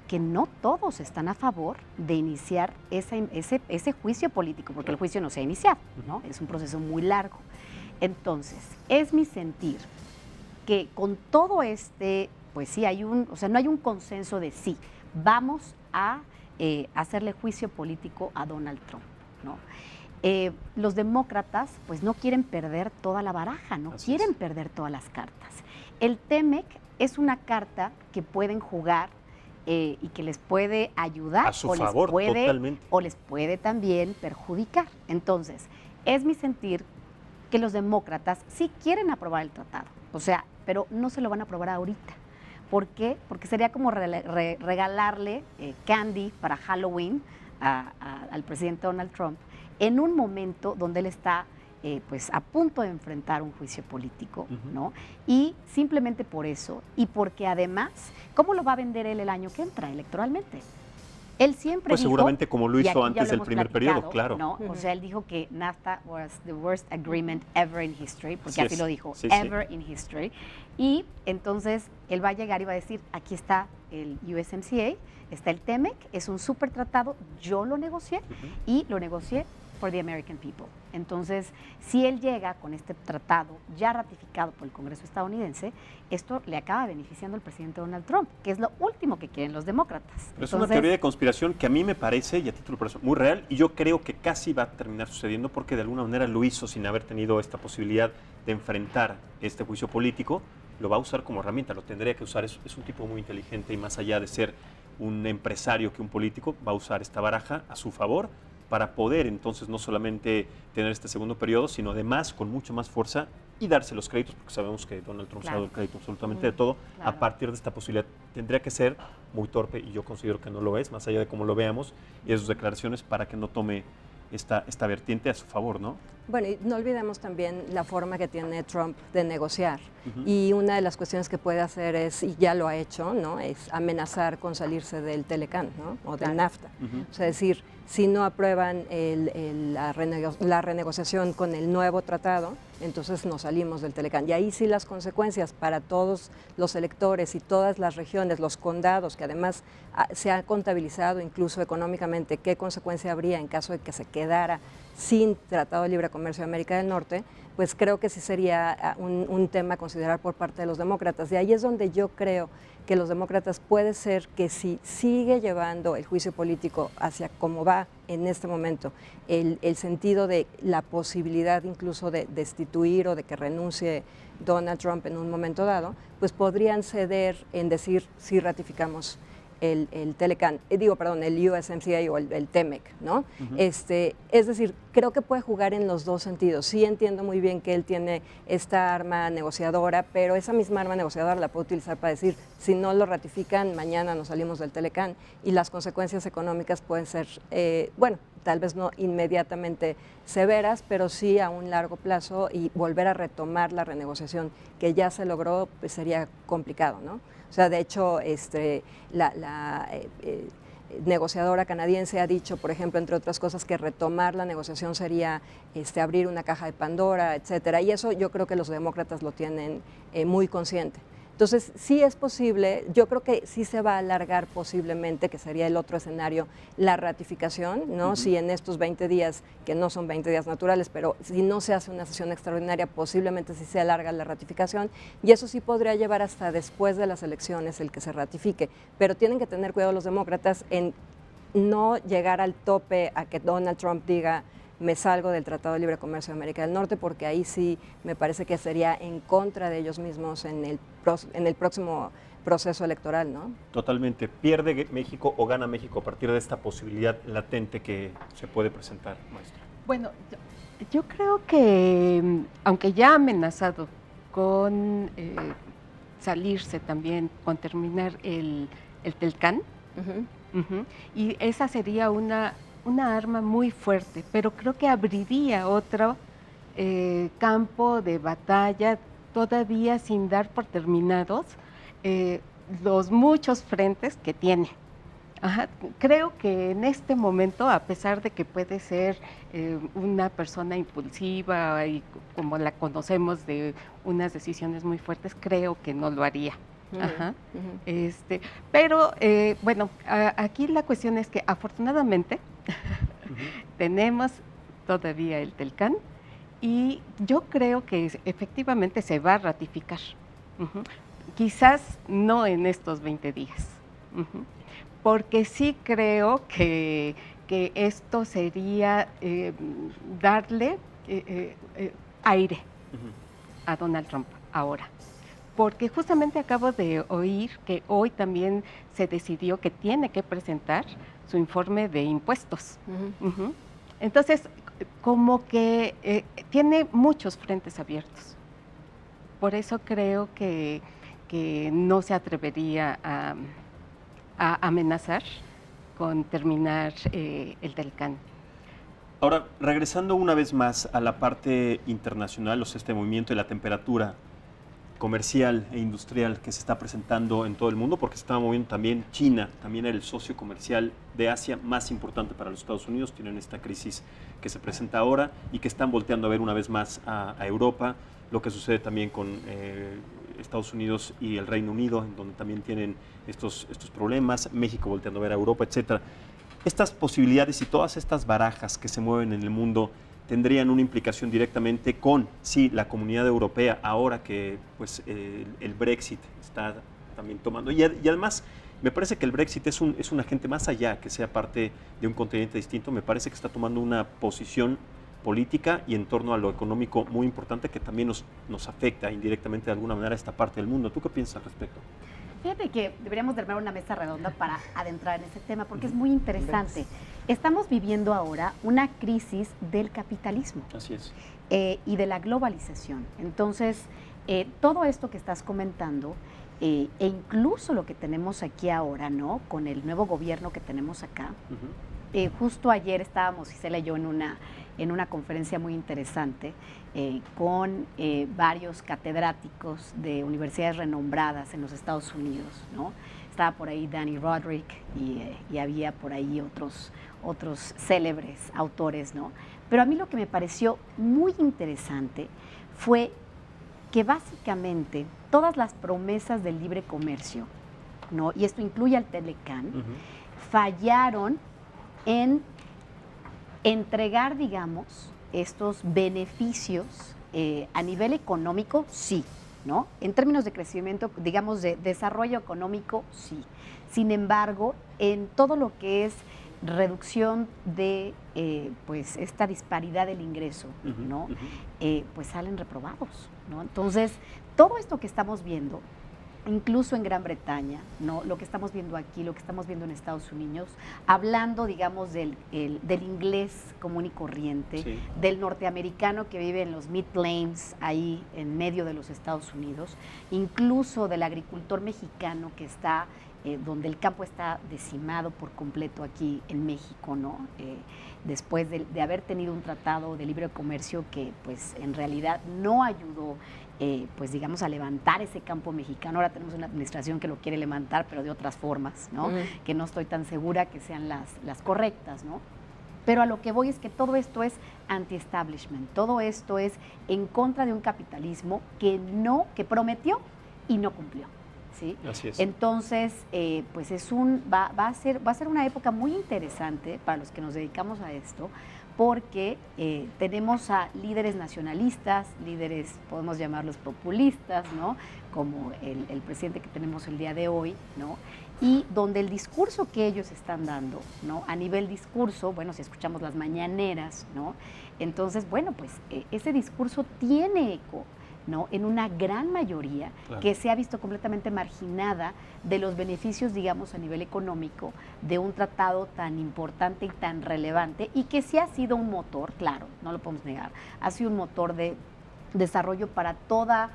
que no todos están a favor de iniciar ese juicio político, porque el juicio no se ha iniciado, ¿no? Es un proceso muy largo. Entonces, es mi sentir que con todo pues sí, no hay un consenso de sí, vamos a hacerle juicio político a Donald Trump, ¿no? Los demócratas pues no quieren perder toda la baraja, no quieren perder todas las cartas. El TEMEC es una carta que pueden jugar y que les puede ayudar a su favor, totalmente, o les puede también perjudicar. Entonces, es mi sentir que los demócratas sí quieren aprobar el tratado, pero no se lo van a aprobar ahorita. ¿Por qué? Porque sería como regalarle candy para Halloween al presidente Donald Trump en un momento donde él está pues a punto de enfrentar un juicio político, ¿no? Y simplemente por eso, y porque además, ¿cómo lo va a vender él el año que entra electoralmente? Él siempre pues dijo, seguramente como lo hizo antes del primer periodo, claro. ¿no? O sea, él dijo que NAFTA was the worst agreement ever in history, porque así lo dijo, sí, ever in history. Y entonces él va a llegar y va a decir, aquí está el USMCA, está el TEMEC, es un súper tratado, yo lo negocié y lo negocié for the American people. Entonces, si él llega con este tratado ya ratificado por el Congreso estadounidense, esto le acaba beneficiando al presidente Donald Trump, que es lo último que quieren los demócratas. Pero es una teoría de conspiración que a mí me parece, y a título personal, muy real, y yo creo que casi va a terminar sucediendo porque de alguna manera lo hizo sin haber tenido esta posibilidad de enfrentar este juicio político, lo va a usar como herramienta, lo tendría que usar, es un tipo muy inteligente y más allá de ser un empresario que un político, va a usar esta baraja a su favor para poder entonces no solamente tener este segundo periodo, sino además con mucha más fuerza y darse los créditos, porque sabemos que Donald Trump se ha dado el crédito absolutamente de todo, a partir de esta posibilidad. Tendría que ser muy torpe, y yo considero que no lo es, más allá de cómo lo veamos, y de sus declaraciones, para que no tome esta vertiente a su favor, ¿no? Bueno, y no olvidemos también la forma que tiene Trump de negociar. Y una de las cuestiones que puede hacer es, y ya lo ha hecho, ¿no?, es amenazar con salirse del Telecan, ¿no?, o del NAFTA. O sea, decir, si no aprueban la renegociación con el nuevo tratado, entonces nos salimos del Telecan. Y ahí sí las consecuencias para todos los electores y todas las regiones, los condados, que además se ha contabilizado incluso económicamente qué consecuencia habría en caso de que se quedara sin Tratado de Libre Comercio de América del Norte, pues creo que sí sería un tema a considerar por parte de los demócratas. Y ahí es donde yo creo que los demócratas puede ser que si sigue llevando el juicio político hacia cómo va en este momento, el sentido de la posibilidad incluso de destituir o de que renuncie Donald Trump en un momento dado, pues podrían ceder en decir si ratificamos el Telecan, el USMCA o el TEMEC, ¿no? Es decir, creo que puede jugar en los dos sentidos. Sí entiendo muy bien que él tiene esta arma negociadora, pero esa misma arma negociadora la puede utilizar para decir, si no lo ratifican, mañana nos salimos del Telecan, y las consecuencias económicas pueden ser, tal vez no inmediatamente severas, pero sí a un largo plazo, y volver a retomar la renegociación que ya se logró, pues sería complicado, ¿no? O sea, de hecho, la negociadora canadiense ha dicho, por ejemplo, entre otras cosas, que retomar la negociación sería abrir una caja de Pandora, etcétera. Y eso yo creo que los demócratas lo tienen muy consciente. Entonces, sí es posible, yo creo que sí se va a alargar posiblemente, que sería el otro escenario, la ratificación, ¿no? Si en estos 20 días, que no son 20 días naturales, pero si no se hace una sesión extraordinaria, posiblemente sí se alarga la ratificación, y eso sí podría llevar hasta después de las elecciones el que se ratifique. Pero tienen que tener cuidado los demócratas en no llegar al tope a que Donald Trump diga, me salgo del Tratado de Libre Comercio de América del Norte, porque ahí sí me parece que sería en contra de ellos mismos en el próximo proceso electoral, ¿no? Totalmente. ¿Pierde México o gana México a partir de esta posibilidad latente que se puede presentar, maestra? Bueno, yo creo que, aunque ya ha amenazado con salirse también, con terminar el Telcán, y esa sería una arma muy fuerte, pero creo que abriría otro campo de batalla todavía sin dar por terminados los muchos frentes que tiene. Creo que en este momento, a pesar de que puede ser una persona impulsiva y como la conocemos de unas decisiones muy fuertes, creo que no lo haría. Pero bueno, aquí la cuestión es que afortunadamente tenemos todavía el Telcán, y yo creo que efectivamente se va a ratificar. Quizás no en estos 20 días, porque sí creo que esto sería darle aire a Donald Trump ahora. Porque justamente acabo de oír que hoy también se decidió que tiene que presentar su informe de impuestos. Entonces, como que tiene muchos frentes abiertos. Por eso creo que no se atrevería a amenazar con terminar el Telcán. Ahora, regresando una vez más a la parte internacional, o sea, este movimiento de la temperatura comercial e industrial que se está presentando en todo el mundo, porque se está moviendo también China, también el socio comercial de Asia más importante para los Estados Unidos. Tienen esta crisis que se presenta ahora y que están volteando a ver una vez más a Europa, lo que sucede también con Estados Unidos y el Reino Unido, en donde también tienen estos problemas, México volteando a ver a Europa, etcétera. Estas posibilidades y todas estas barajas que se mueven en el mundo tendrían una implicación directamente con, sí, la comunidad europea, ahora que pues, el Brexit está también tomando. Y además, me parece que el Brexit es un agente más allá que sea parte de un continente distinto. Me parece que está tomando una posición política y en torno a lo económico muy importante que también nos afecta indirectamente de alguna manera a esta parte del mundo. ¿Tú qué piensas al respecto? Fíjate que deberíamos de armar una mesa redonda para adentrar en ese tema, porque es muy interesante. Estamos viviendo ahora una crisis del capitalismo. Así es. Y de la globalización. Entonces, todo esto que estás comentando, e incluso lo que tenemos aquí ahora, ¿no? Con el nuevo gobierno que tenemos acá. Justo ayer estábamos, Gisela y yo, en una conferencia muy interesante con varios catedráticos de universidades renombradas en los Estados Unidos, ¿no? Estaba por ahí Danny Roderick y había por ahí otros célebres autores, ¿no? Pero a mí lo que me pareció muy interesante fue que básicamente todas las promesas del libre comercio, ¿no? Y esto incluye al Telecán, fallaron en entregar, digamos, estos beneficios a nivel económico, sí, ¿no? En términos de crecimiento, digamos, de desarrollo económico, sí. Sin embargo, en todo lo que es reducción de pues esta disparidad del ingreso, ¿no? Pues salen reprobados, ¿no? Entonces, todo esto que estamos viendo incluso en Gran Bretaña, ¿no? Lo que estamos viendo aquí, lo que estamos viendo en Estados Unidos, hablando, digamos, del inglés común y corriente, Sí. del norteamericano que vive en los Mid-Plains, ahí en medio de los Estados Unidos, incluso del agricultor mexicano que está, donde el campo está decimado por completo aquí en México, ¿no? Después de haber tenido un tratado de libre comercio que, pues, en realidad no ayudó, pues digamos, a levantar ese campo mexicano. Ahora tenemos una administración que lo quiere levantar, pero de otras formas, ¿no? Que no estoy tan segura que sean las correctas, ¿no? Pero a lo que voy es que todo esto es anti-establishment, todo esto es en contra de un capitalismo que prometió y no cumplió, ¿sí? Así es. Entonces, pues va a ser una época muy interesante para los que nos dedicamos a esto, porque tenemos a líderes nacionalistas, líderes, podemos llamarlos populistas, ¿no? Como el presidente que tenemos el día de hoy, ¿no? Y donde el discurso que ellos están dando, ¿no? A nivel discurso, bueno, si escuchamos las mañaneras, ¿no? Entonces, bueno, pues ese discurso tiene eco, ¿no? En una gran mayoría, claro, que se ha visto completamente marginada de los beneficios, digamos, a nivel económico de un tratado tan importante y tan relevante, y que sí ha sido un motor, claro, no lo podemos negar, ha sido un motor de desarrollo para toda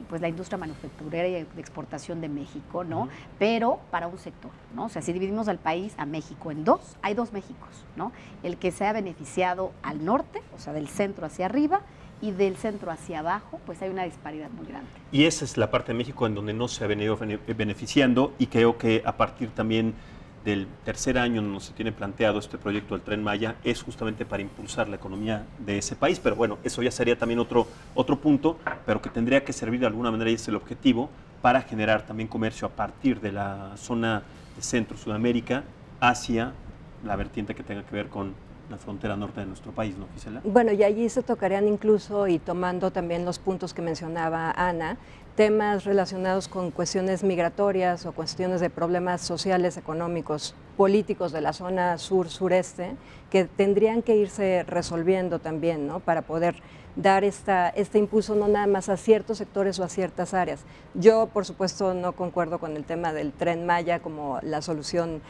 pues la industria manufacturera y de exportación de México, ¿no? Pero para un sector, ¿no? O sea, si dividimos al país, a México en dos, hay dos Méxicos, ¿no? El que se ha beneficiado al norte, o sea, del centro hacia arriba, y del centro hacia abajo, pues hay una disparidad muy grande. Y esa es la parte de México en donde no se ha venido beneficiando, y creo que a partir también del tercer año en donde se tiene planteado este proyecto del Tren Maya es justamente para impulsar la economía de ese país. Pero bueno, eso ya sería también otro punto, pero que tendría que servir de alguna manera, y es el objetivo, para generar también comercio a partir de la zona de Centro, Sudamérica, hacia la vertiente que tenga que ver con la frontera norte de nuestro país, ¿no, Gisela? Bueno, y allí se tocarían incluso, y tomando también los puntos que mencionaba Ana, temas relacionados con cuestiones migratorias o cuestiones de problemas sociales, económicos, políticos de la zona sur-sureste, que tendrían que irse resolviendo también, ¿no? Para poder dar este impulso no nada más a ciertos sectores o a ciertas áreas. Yo, por supuesto, no concuerdo con el tema del Tren Maya como la solución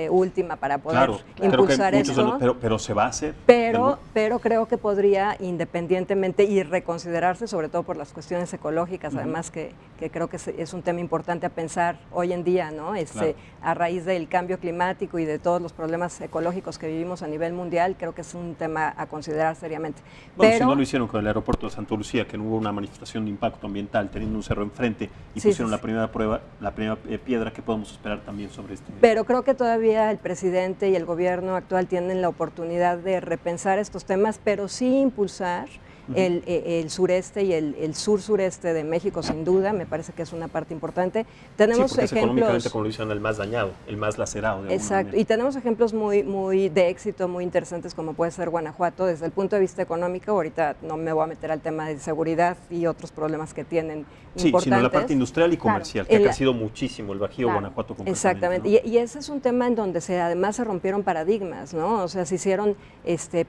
última para poder impulsar esto. Pero se va a hacer. Pero creo que podría, independientemente, y reconsiderarse, sobre todo por las cuestiones ecológicas, además que creo que es un tema importante a pensar hoy en día, ¿no? Claro. A raíz del cambio climático y de todos los problemas ecológicos que vivimos a nivel mundial, creo que es un tema a considerar seriamente. Bueno, si no lo hicieron con el aeropuerto de Santa Lucía, que no hubo una manifestación de impacto ambiental, teniendo un cerro enfrente, y pusieron la primera prueba, la primera piedra, que podemos esperar también sobre este. Pero creo que todavía el presidente y el gobierno actual tienen la oportunidad de repensar estos temas, pero sí impulsar el sureste y el sur-sureste de México, sin duda. Me parece que es una parte importante. Tenemos ejemplos, económicamente, como lo dicen, el más dañado, el más lacerado. Exacto, y tenemos ejemplos muy de éxito, muy interesantes, como puede ser Guanajuato, desde el punto de vista económico. Ahorita no me voy a meter al tema de seguridad y otros problemas que tienen importantes. Sino la parte industrial y comercial, que ha crecido muchísimo el Bajío, Guanajuato. Exactamente, ¿no? Y ese es un tema en donde además se rompieron paradigmas, ¿no? O sea, se hicieron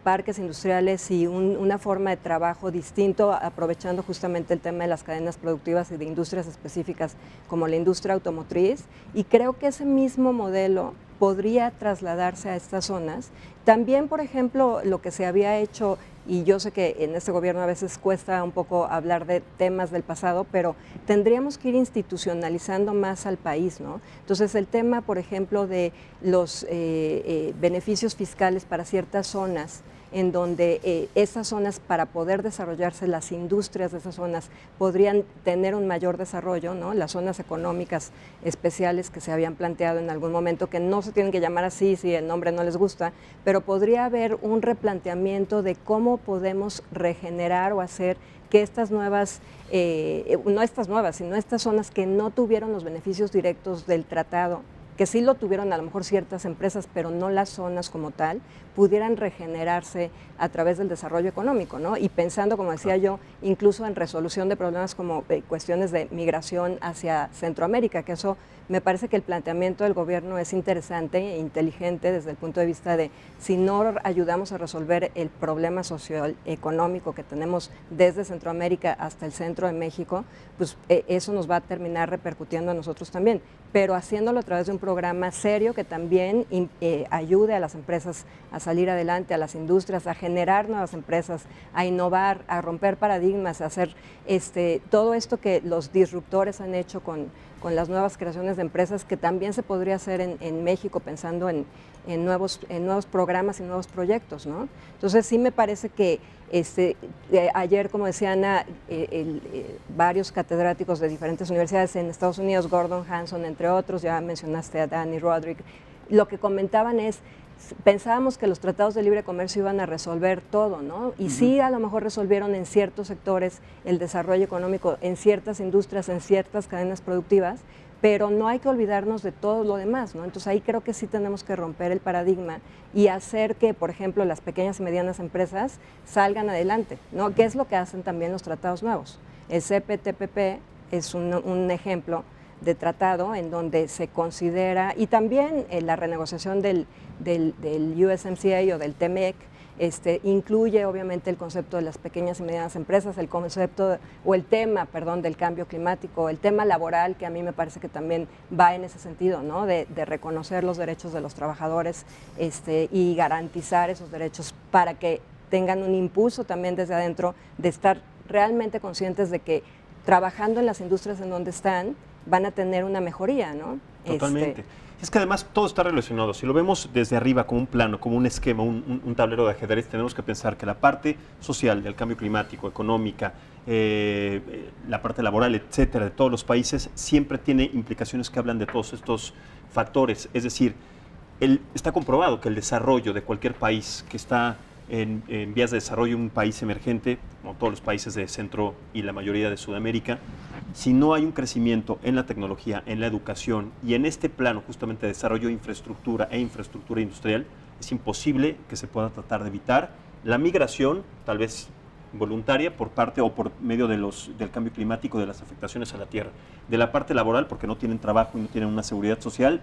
parques industriales y una forma de trabajo distinto, aprovechando justamente el tema de las cadenas productivas y de industrias específicas como la industria automotriz, y creo que ese mismo modelo podría trasladarse a estas zonas. También, por ejemplo, lo que se había hecho, y yo sé que en este gobierno a veces cuesta un poco hablar de temas del pasado, pero tendríamos que ir institucionalizando más al país, ¿no? Entonces, el tema, por ejemplo, de los beneficios fiscales para ciertas zonas, en donde esas zonas, para poder desarrollarse, las industrias de esas zonas podrían tener un mayor desarrollo, ¿no? Las zonas económicas especiales que se habían planteado en algún momento, que no se tienen que llamar así si el nombre no les gusta, pero podría haber un replanteamiento de cómo podemos regenerar o hacer que estas nuevas, no estas nuevas, sino estas zonas que no tuvieron los beneficios directos del tratado, que sí lo tuvieron a lo mejor ciertas empresas, pero no las zonas como tal, pudieran regenerarse a través del desarrollo económico, ¿no? Y pensando, como decía yo, incluso en resolución de problemas como cuestiones de migración hacia Centroamérica, que eso me parece que el planteamiento del gobierno es interesante e inteligente desde el punto de vista de si no ayudamos a resolver el problema socioeconómico que tenemos desde Centroamérica hasta el centro de México, pues eso nos va a terminar repercutiendo a nosotros también, pero haciéndolo a través de un programa serio que también ayude a las empresas a salir adelante, a las industrias, a generar nuevas empresas, a innovar, a romper paradigmas, a hacer todo esto que los disruptores han hecho con las nuevas creaciones de empresas, que también se podría hacer en México pensando en nuevos programas y nuevos proyectos, ¿no? Entonces sí me parece que ayer, como decía Ana, varios catedráticos de diferentes universidades en Estados Unidos, Gordon Hanson, entre otros, ya mencionaste a Danny Roderick, lo que comentaban es, pensábamos que los tratados de libre comercio iban a resolver todo, ¿no? Y sí, a lo mejor resolvieron en ciertos sectores el desarrollo económico, en ciertas industrias, en ciertas cadenas productivas, pero no hay que olvidarnos de todo lo demás, ¿no? Entonces ahí creo que sí tenemos que romper el paradigma y hacer que, por ejemplo, las pequeñas y medianas empresas salgan adelante, ¿no? ¿Qué es lo que hacen también los tratados nuevos? El CPTPP es un ejemplo de tratado en donde se considera, y también la renegociación del USMCA o del TMEC, incluye obviamente el concepto de las pequeñas y medianas empresas, el concepto o el tema, perdón, del cambio climático, el tema laboral, que a mí me parece que también va en ese sentido, ¿no? De reconocer los derechos de los trabajadores y garantizar esos derechos para que tengan un impulso también desde adentro de estar realmente conscientes de que trabajando en las industrias en donde están van a tener una mejoría, ¿no? Totalmente. Es que además todo está relacionado. Si lo vemos desde arriba como un plano, como un esquema, un tablero de ajedrez, tenemos que pensar que la parte social del cambio climático, económica, la parte laboral, etcétera, de todos los países, siempre tiene implicaciones que hablan de todos estos factores. Es decir, está comprobado que el desarrollo de cualquier país que está en vías de desarrollo, un país emergente, como todos los países de Centro y la mayoría de Sudamérica, si no hay un crecimiento en la tecnología, en la educación y en este plano justamente de desarrollo de infraestructura e infraestructura industrial, es imposible que se pueda tratar de evitar la migración, tal vez voluntaria, por parte o por medio del cambio climático, de las afectaciones a la tierra. De la parte laboral, porque no tienen trabajo y no tienen una seguridad social,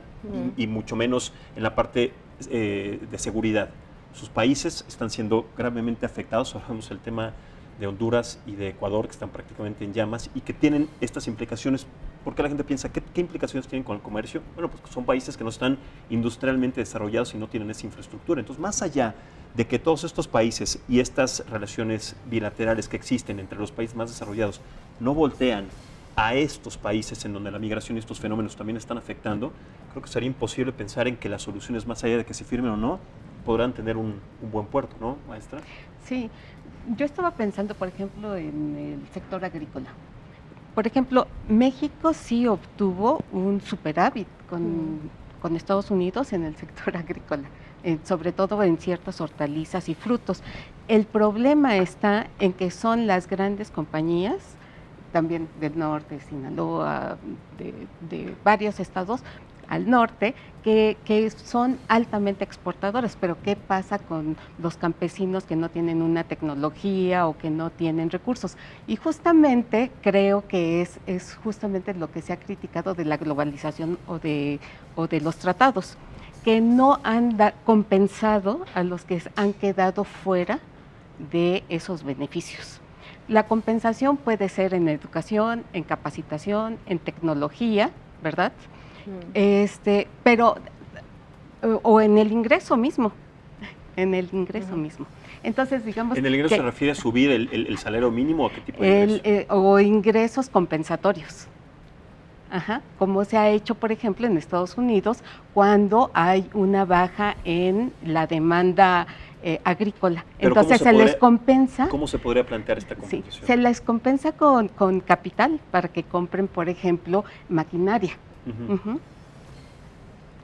y mucho menos en la parte de seguridad. Sus países están siendo gravemente afectados. Hablamos del tema de Honduras y de Ecuador, que están prácticamente en llamas y que tienen estas implicaciones. ¿Por qué la gente piensa qué implicaciones tienen con el comercio? Bueno, pues son países que no están industrialmente desarrollados y no tienen esa infraestructura. Entonces, más allá de que todos estos países y estas relaciones bilaterales que existen entre los países más desarrollados no voltean a estos países en donde la migración y estos fenómenos también están afectando, creo que sería imposible pensar en que las soluciones, más allá de que se firmen o no, podrán tener un buen puerto, ¿no, maestra? Sí, yo estaba pensando, por ejemplo, en el sector agrícola. Por ejemplo, México sí obtuvo un superávit con Estados Unidos en el sector agrícola, sobre todo en ciertas hortalizas y frutos. El problema está en que son las grandes compañías, también del norte, de Sinaloa, de varios estados al norte, que son altamente exportadores, pero ¿qué pasa con los campesinos que no tienen una tecnología o que no tienen recursos? Y justamente creo que es justamente lo que se ha criticado de la globalización o de los tratados, que no han compensado a los que han quedado fuera de esos beneficios. La compensación puede ser en educación, en capacitación, en tecnología, ¿verdad? Pero o en el ingreso mismo, mismo. Entonces, digamos, ¿en el ingreso se refiere a subir el salario mínimo o qué tipo de ingreso? O ingresos compensatorios. Ajá, como se ha hecho, por ejemplo, en Estados Unidos, cuando hay una baja en la demanda agrícola. Pero entonces les compensa. ¿Cómo se podría plantear esta compensación? Sí, se les compensa con capital para que compren, por ejemplo, maquinaria.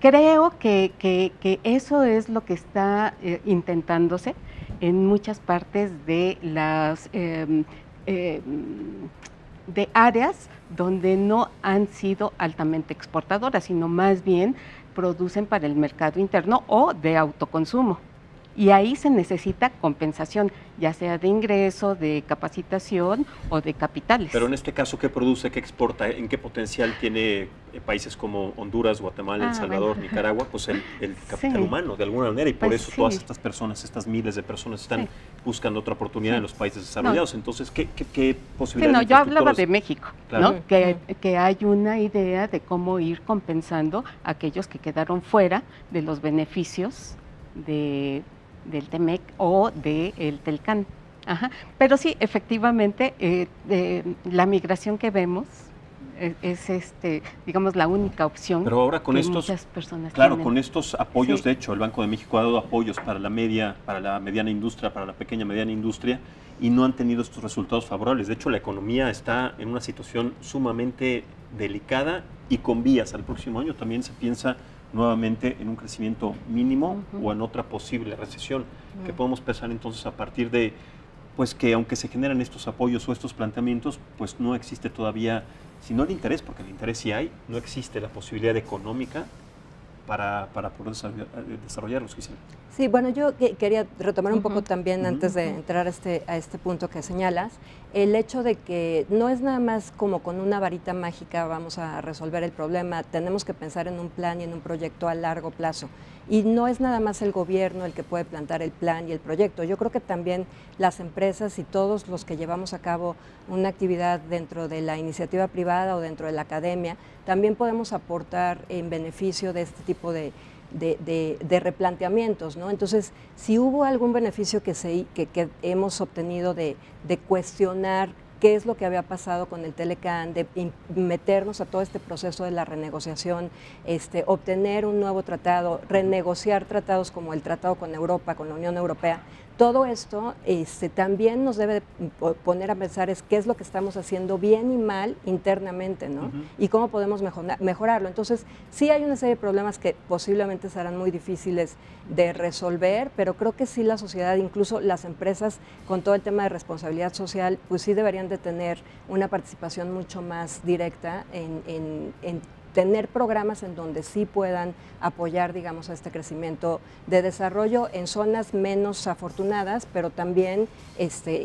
Creo que eso es lo que está intentándose en muchas partes de las de áreas donde no han sido altamente exportadoras, sino más bien producen para el mercado interno o de autoconsumo. Y ahí se necesita compensación, ya sea de ingreso, de capacitación o de capitales. Pero en este caso, ¿qué produce, qué exporta? ¿En qué potencial tiene países como Honduras, Guatemala, El Salvador, Nicaragua? Pues el capital humano, de alguna manera, y por eso todas estas personas, estas miles de personas están buscando otra oportunidad en los países desarrollados. Entonces, ¿qué posibilidades? Yo hablaba de México, claro, ¿no? Que hay una idea de cómo ir compensando a aquellos que quedaron fuera de los beneficios del TEMEC o del TELCAN. Pero sí, efectivamente, la migración que vemos es digamos, la única opción. Pero ahora con que estos, muchas personas claro, tienen. con estos apoyos, de hecho, el Banco de México ha dado apoyos para la mediana industria, para la pequeña mediana industria, y no han tenido estos resultados favorables. De hecho, la economía está en una situación sumamente delicada y con vías. Al próximo año también se piensa nuevamente en un crecimiento mínimo o en otra posible recesión. ¿Qué podemos pensar entonces a partir de, pues, que aunque se generan estos apoyos o estos planteamientos, pues no existe todavía, si no el interés, porque el interés sí hay, no existe la posibilidad económica para poder desarrollarlos, Gisela? Sí, bueno, yo quería retomar un poco también antes de entrar a este punto que señalas, el hecho de que no es nada más como con una varita mágica vamos a resolver el problema, tenemos que pensar en un plan y en un proyecto a largo plazo. Y no es nada más el gobierno el que puede plantar el plan y el proyecto. Yo creo que también las empresas y todos los que llevamos a cabo una actividad dentro de la iniciativa privada o dentro de la academia, también podemos aportar en beneficio de este tipo de replanteamientos, ¿no? Entonces, si hubo algún beneficio que hemos obtenido de cuestionar qué es lo que había pasado con el TELCAN, de meternos a todo este proceso de la renegociación, obtener un nuevo tratado, renegociar tratados como el tratado con Europa, con la Unión Europea, todo esto también nos debe poner a pensar qué es lo que estamos haciendo bien y mal internamente, ¿no? Y cómo podemos mejorarlo. Entonces, sí hay una serie de problemas que posiblemente serán muy difíciles de resolver, pero creo que sí la sociedad, incluso las empresas, con todo el tema de responsabilidad social, pues sí deberían de tener una participación mucho más directa en tener programas en donde sí puedan apoyar, digamos, a este crecimiento de desarrollo en zonas menos afortunadas, pero también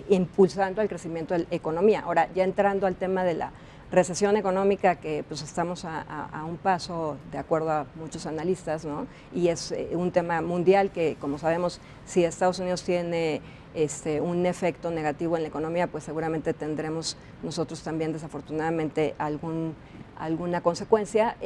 impulsando el crecimiento de la economía. Ahora, ya entrando al tema de la recesión económica, que pues estamos a un paso, de acuerdo a muchos analistas, ¿no? Y es un tema mundial que, como sabemos, si Estados Unidos tiene un efecto negativo en la economía, pues seguramente tendremos nosotros también, desafortunadamente, alguna consecuencia.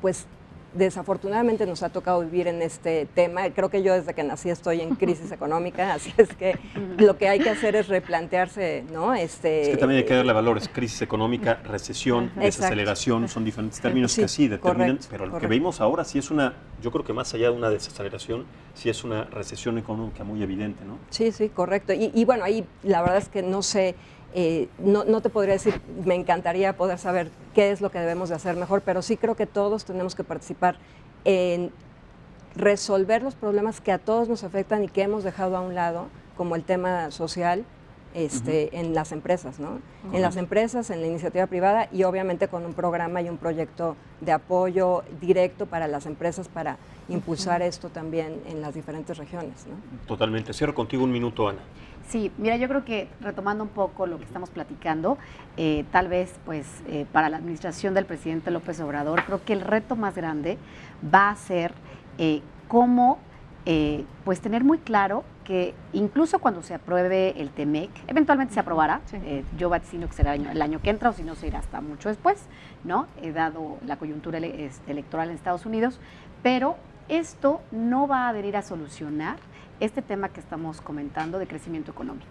Pues desafortunadamente nos ha tocado vivir en este tema. Creo que yo desde que nací estoy en crisis económica, así es que lo que hay que hacer es replantearse, ¿no? Es que también hay que darle valores: crisis económica, recesión, desaceleración, son diferentes términos que sí determinan, pero lo que vemos ahora sí es yo creo que más allá de una desaceleración, sí es una recesión económica muy evidente, ¿no? Sí, correcto. Y bueno, ahí la verdad es que no sé, no te podría decir, me encantaría poder saber qué es lo que debemos de hacer mejor, pero sí creo que todos tenemos que participar en resolver los problemas que a todos nos afectan y que hemos dejado a un lado, como el tema social, en las empresas, ¿no? En las empresas, en la iniciativa privada y obviamente con un programa y un proyecto de apoyo directo para las empresas para impulsar esto también en las diferentes regiones, ¿no? Totalmente. Cierro contigo un minuto, Ana. Sí, mira, yo creo que retomando un poco lo que estamos platicando, tal vez pues para la administración del presidente López Obrador, creo que el reto más grande va a ser cómo pues tener muy claro que incluso cuando se apruebe el TEMEC, eventualmente se aprobará, yo vaticino que será el año que entra, o si no se irá hasta mucho después, ¿no? Dado la coyuntura electoral en Estados Unidos, pero esto no va a venir a solucionar este tema que estamos comentando de crecimiento económico,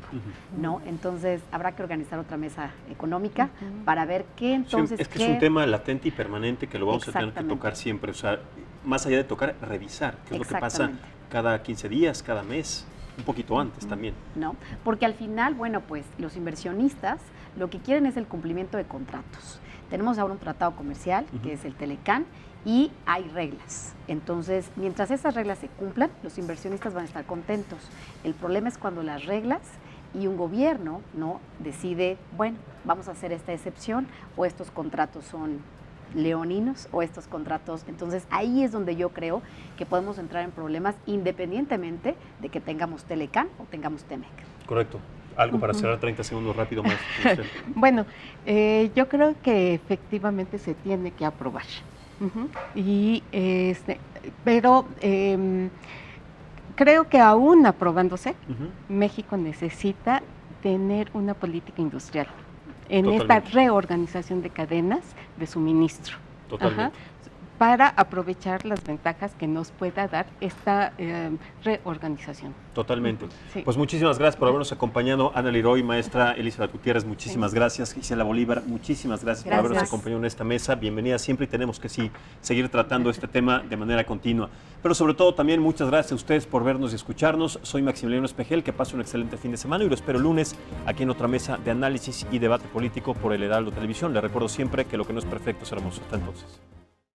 ¿no? Entonces, habrá que organizar otra mesa económica para ver qué entonces... Sí, es que es un tema latente y permanente que lo vamos a tener que tocar siempre, o sea, más allá de tocar, revisar qué es lo que pasa cada 15 días, cada mes, un poquito antes también. No, porque al final, bueno, pues los inversionistas lo que quieren es el cumplimiento de contratos. Tenemos ahora un tratado comercial, que es el TELCAN, y hay reglas. Entonces, mientras esas reglas se cumplan, los inversionistas van a estar contentos. El problema es cuando las reglas y un gobierno no decide, bueno, vamos a hacer esta excepción o estos contratos son leoninos o estos contratos. Entonces ahí es donde yo creo que podemos entrar en problemas independientemente de que tengamos Telecán o tengamos Temec. Correcto. Algo para cerrar, 30 segundos rápido más. Bueno, yo creo que efectivamente se tiene que aprobar. Y pero creo que aún aprobándose, México necesita tener una política industrial en esta reorganización de cadenas de suministro. Totalmente. Para aprovechar las ventajas que nos pueda dar esta reorganización. Totalmente. Sí. Pues muchísimas gracias por habernos acompañado. Ana Leroy, maestra Elizabeth Gutiérrez, muchísimas gracias. Gisela Bolívar, muchísimas gracias por habernos acompañado en esta mesa. Bienvenida siempre y tenemos que seguir tratando este tema de manera continua. Pero sobre todo también muchas gracias a ustedes por vernos y escucharnos. Soy Maximiliano Espejel, que pase un excelente fin de semana y lo espero el lunes aquí en otra mesa de análisis y debate político por el Heraldo Televisión. Les recuerdo siempre que lo que no es perfecto es hermoso. Hasta entonces.